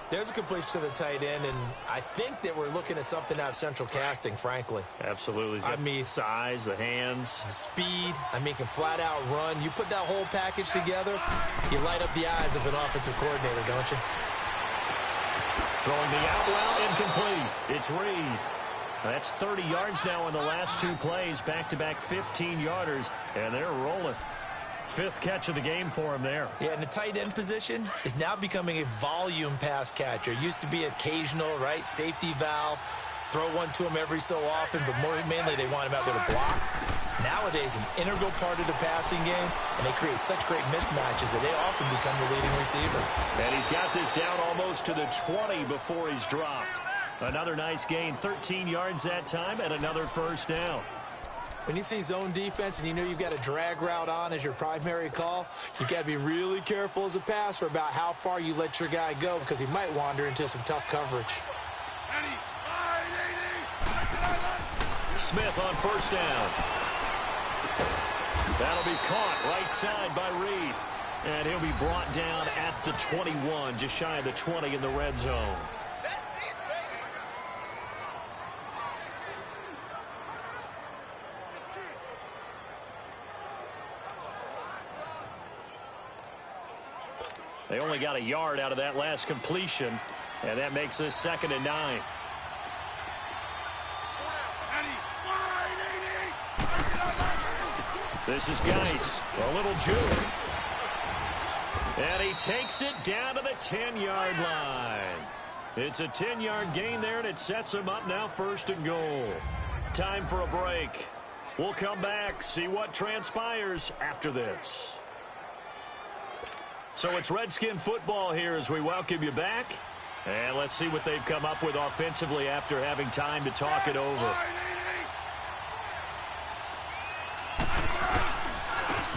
There's a completion to the tight end, and I think that we're looking at something out of central casting, frankly. Absolutely. I mean, size, the hands. Speed. I mean, can flat out run. You put that whole package together, you light up the eyes of an offensive coordinator, don't you? Throwing the out route, incomplete. It's Reed. That's 30 yards now in the last 2 plays. Back-to-back 15-yarders, and they're rolling. 5th catch of the game for him there. Yeah, and the tight end position is now becoming a volume pass catcher. Used to be occasional, right? Safety valve. Throw one to him every so often, but mainly they want him out there to block. Nowadays, an integral part of the passing game, and they create such great mismatches that they often become the leading receiver. And he's got this down almost to the 20 before he's dropped. Another nice gain, 13 yards that time, and another first down. When you see zone defense and you know you've got a drag route on as your primary call, you've got to be really careful as a passer about how far you let your guy go because he might wander into some tough coverage. Smith on first down. That'll be caught right side by Reed. And he'll be brought down at the 21, just shy of the 20 in the red zone. They only got a yard out of that last completion, and that makes this 2nd and 9. This is Geis, a little juke. And he takes it down to the 10-yard line. It's a 10-yard gain there, and it sets him up now 1st and goal. Time for a break. We'll come back, see what transpires after this. So it's Redskin football here as we welcome you back. And let's see what they've come up with offensively after having time to talk it over.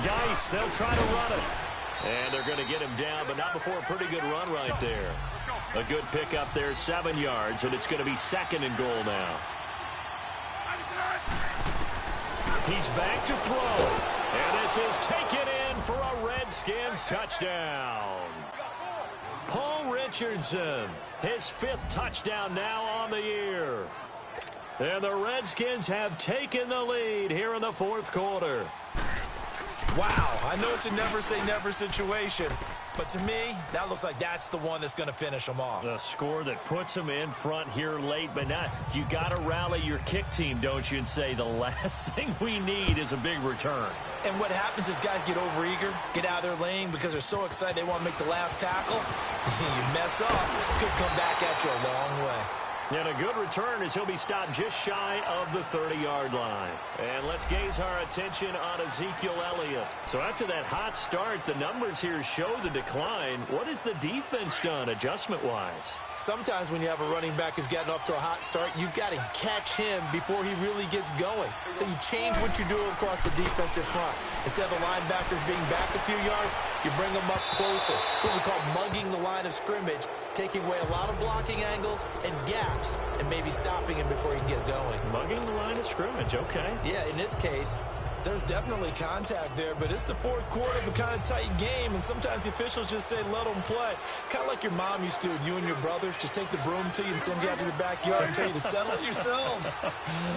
Geis, they'll try to run it. And they're going to get him down, but not before a pretty good run right there. A good pickup there, 7 yards, and it's going to be 2nd and goal now. He's back to throw. And this is taken in for a Redskins touchdown. Paul Richardson, his 5th touchdown now on the year. And the Redskins have taken the lead here in the 4th quarter. Wow, I know it's a never-say-never situation, but to me, that looks like that's the one that's going to finish them off. The score that puts them in front here late, but not. You got to rally your kick team, don't you, and say the last thing we need is a big return. And what happens is guys get overeager, get out of their lane because they're so excited they want to make the last tackle. You mess up, could come back at you a long way. And a good return as he'll be stopped just shy of the 30-yard line. And let's gaze our attention on Ezekiel Elliott. So after that hot start, the numbers here show the decline. What has the defense done adjustment-wise? Sometimes when you have a running back who's gotten off to a hot start, you've got to catch him before he really gets going. So you change what you do across the defensive front. Instead of the linebackers being back a few yards, you bring them up closer. It's what we call mugging the line of scrimmage, taking away a lot of blocking angles and gaps and maybe stopping him before he can get going. Mugging the line of scrimmage, okay. Yeah, in this case, there's definitely contact there, but it's the 4th quarter of a kind of tight game, and sometimes the officials just say, let them play. Kind of like your mom used to with you and your brothers. Just take the broom to you and send you out to the backyard and tell you to settle it yourselves.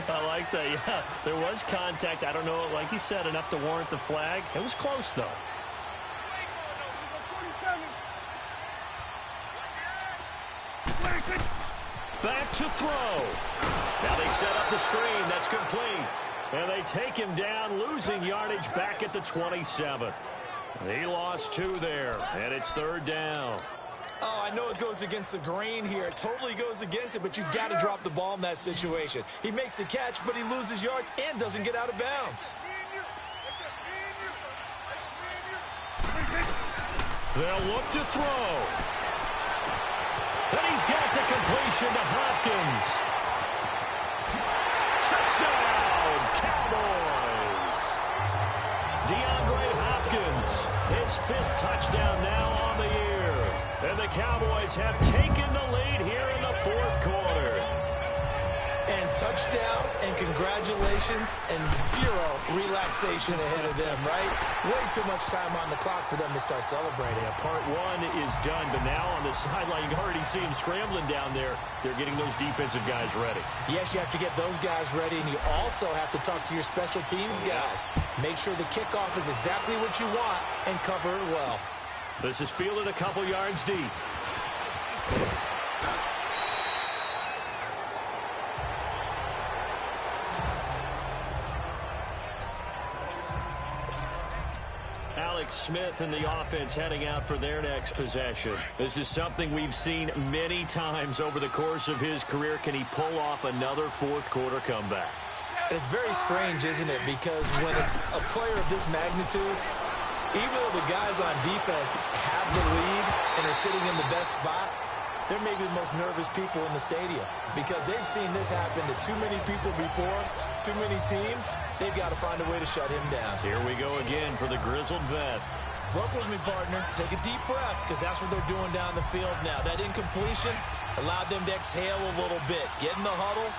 I like that, yeah. There was contact. I don't know, like you said, enough to warrant the flag. It was close, though. Back to throw. Now they set up the screen. That's complete. And they take him down, losing yardage back at the 27. He lost 2 there, and it's 3rd down. Oh, I know it goes against the grain here. It totally goes against it, but you've got to drop the ball in that situation. He makes a catch, but he loses yards and doesn't get out of bounds. They'll look to throw. And he's got the completion to Hopkins. Touchdown, Cowboys. DeAndre Hopkins, his 5th touchdown now on the year. And the Cowboys have taken the lead here in the 4th quarter. And touchdown and congratulations and 0 relaxation ahead of them, right? Way too much time on the clock for them to start celebrating. Yeah, part 1 is done, but now on the sideline, you can already see them scrambling down there. They're getting those defensive guys ready. Yes, you have to get those guys ready, and you also have to talk to your special teams guys. Make sure the kickoff is exactly what you want and cover it well. This is fielded a couple yards deep. Smith and the offense heading out for their next possession. This is something we've seen many times over the course of his career. Can he pull off another fourth-quarter comeback? And it's very strange, isn't it? Because when it's a player of this magnitude, even though the guys on defense have the lead and are sitting in the best spot, they're maybe the most nervous people in the stadium because they've seen this happen to too many people before, too many teams. They've got to find a way to shut him down. Here we go again for the grizzled vet. Work with me, partner. Take a deep breath because that's what they're doing down the field now. That incompletion allowed them to exhale a little bit. Get in the huddle,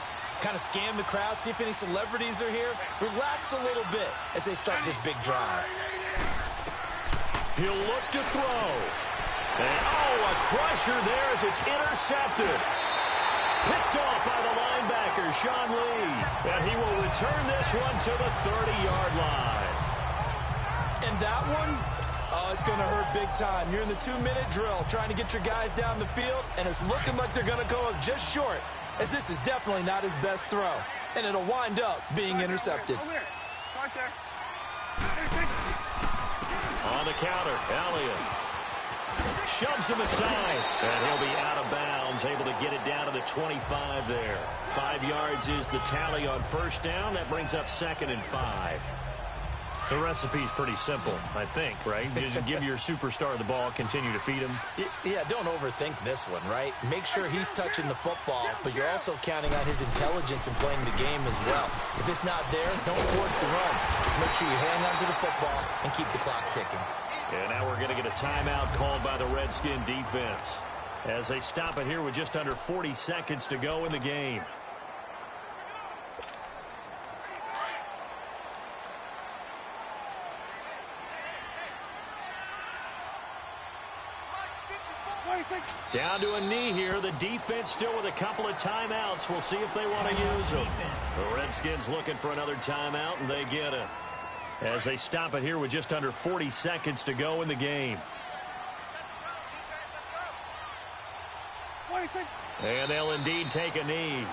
kind of scan the crowd, see if any celebrities are here. Relax a little bit as they start this big drive. He'll look to throw. And, a crusher there as it's intercepted. Picked off by the linebacker, Sean Lee. And he will return this one to the 30-yard line. And that one, it's going to hurt big time. You're in the 2-minute drill trying to get your guys down the field, and it's looking like they're going to go up just short, as this is definitely not his best throw. And it'll wind up being intercepted. Right there. On the counter, Elliott shoves him aside, and he'll be out of bounds, able to get it down to the 25 there. 5 yards is the tally on first down. That brings up 2nd and 5. The recipe's pretty simple, I think, right? Just give your superstar the ball, continue to feed him. Yeah, don't overthink this one, right? Make sure he's touching the football, but you're also counting on his intelligence in playing the game as well. If it's not there, don't force the run. Just make sure you hang on to the football and keep the clock ticking. And now we're going to get a timeout called by the Redskin defense as they stop it here with just under 40 seconds to go in the game. Down to a knee here. The defense still with a couple of timeouts. We'll see if they want to use them. The Redskins looking for another timeout, and they get it. As they stop it here with just under 40 seconds to go in the game. And they'll indeed take a knee.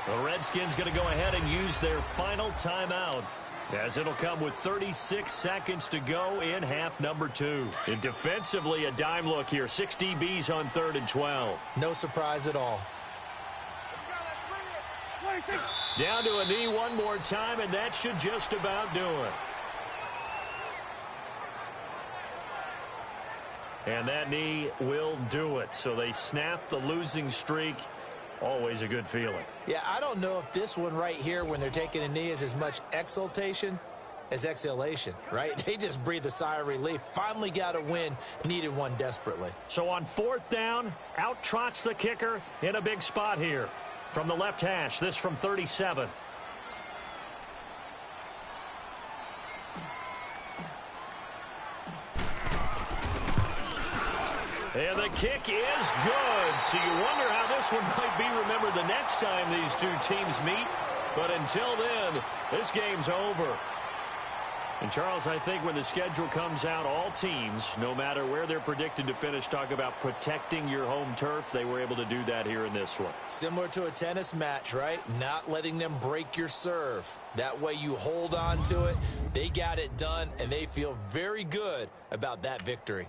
The Redskins going to go ahead and use their final timeout, as it'll come with 36 seconds to go in half number 2. And defensively, a dime look here. 6 DBs on 3rd and 12. No surprise at all. Down to a knee one more time, and that should just about do it. And that knee will do it. So they snap the losing streak. Always a good feeling. Yeah, I don't know if this one right here, when they're taking a knee, is as much exultation as exhalation, right? They just breathe a sigh of relief. Finally got a win. Needed one desperately. So on 4th down, out trots the kicker in a big spot here. From the left hash, this from 37. And the kick is good. So you wonder how this one might be remembered the next time these two teams meet. But until then, this game's over. And, Charles, I think when the schedule comes out, all teams, no matter where they're predicted to finish, talk about protecting your home turf. They were able to do that here in this one. Similar to a tennis match, right? Not letting them break your serve. That way you hold on to it. They got it done, and they feel very good about that victory.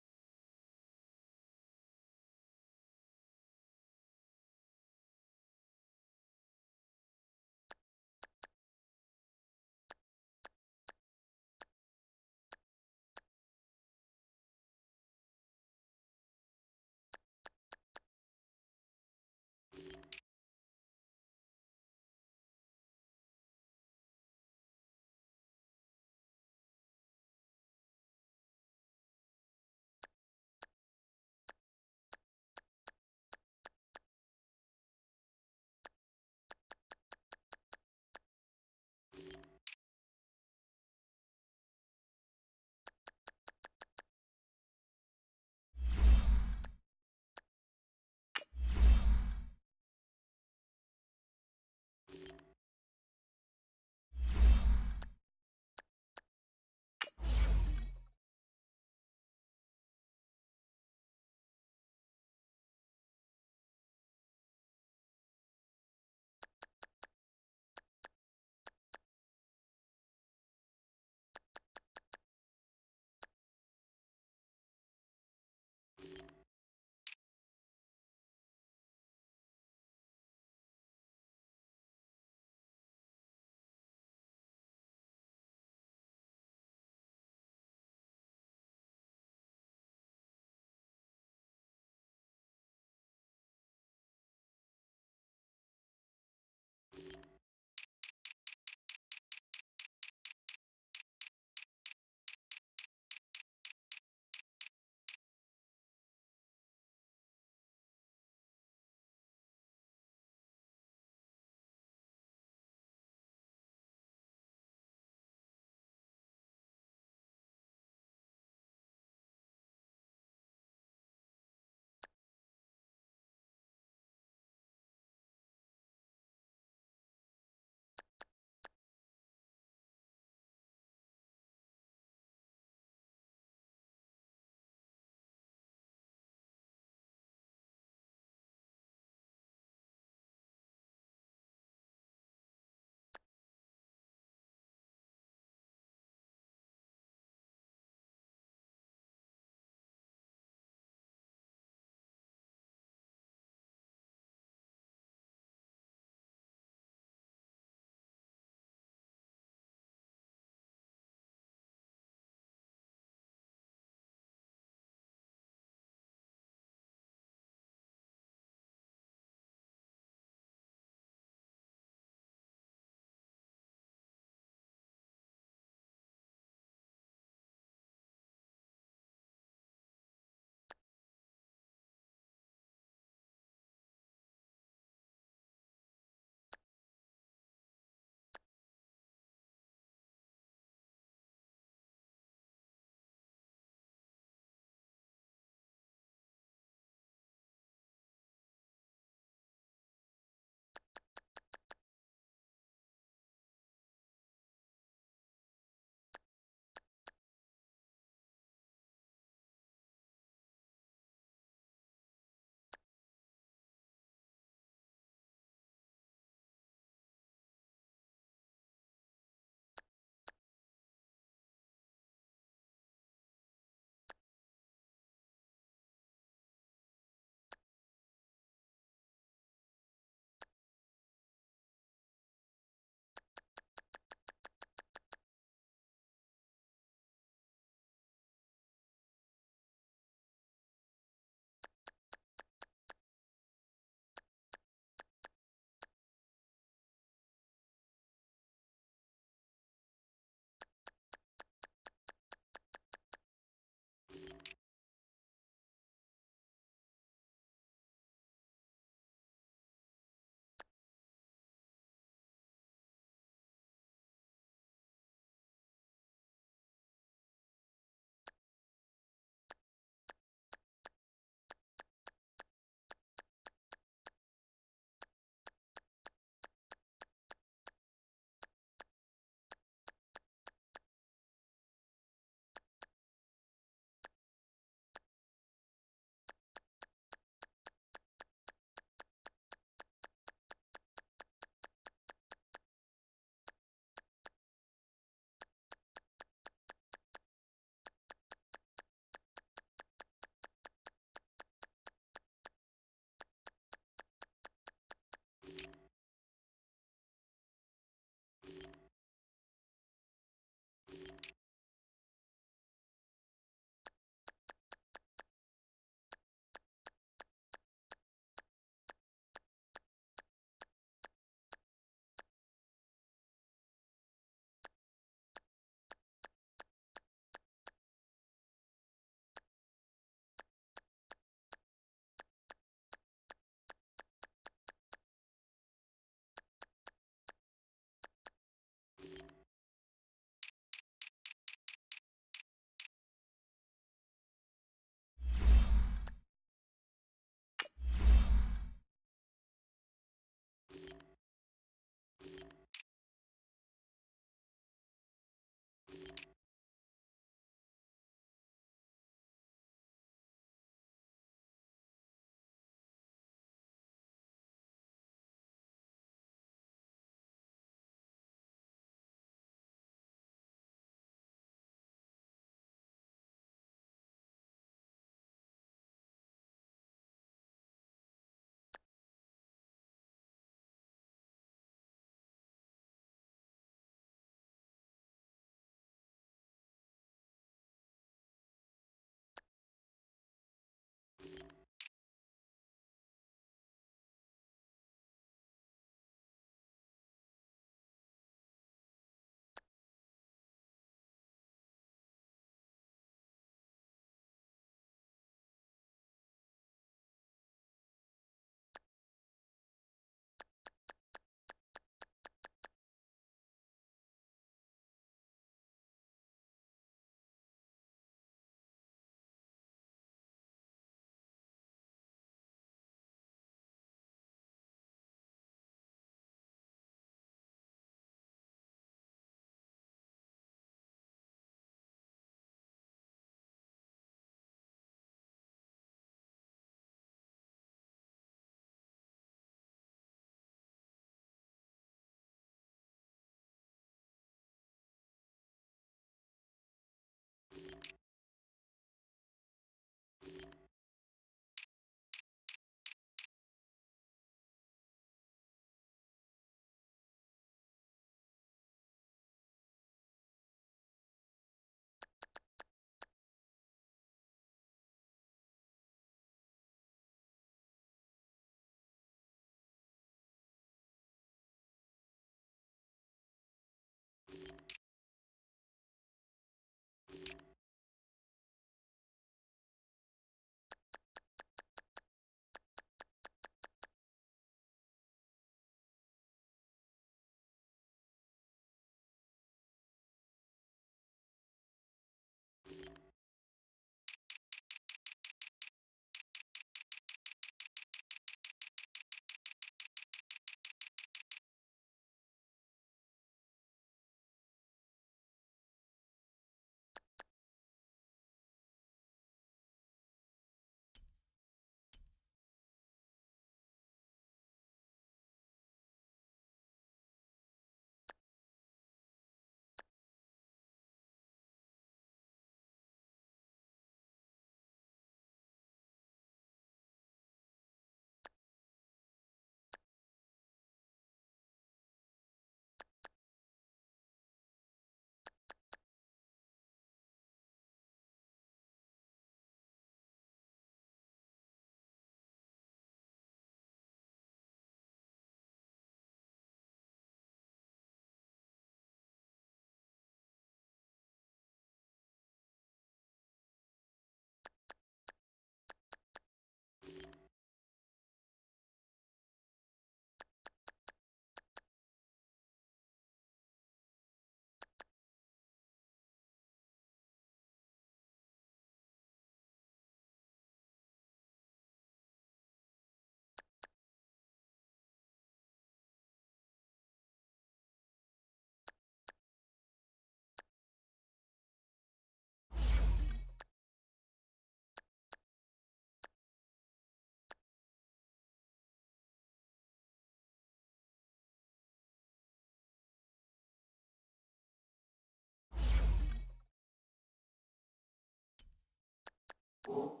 you.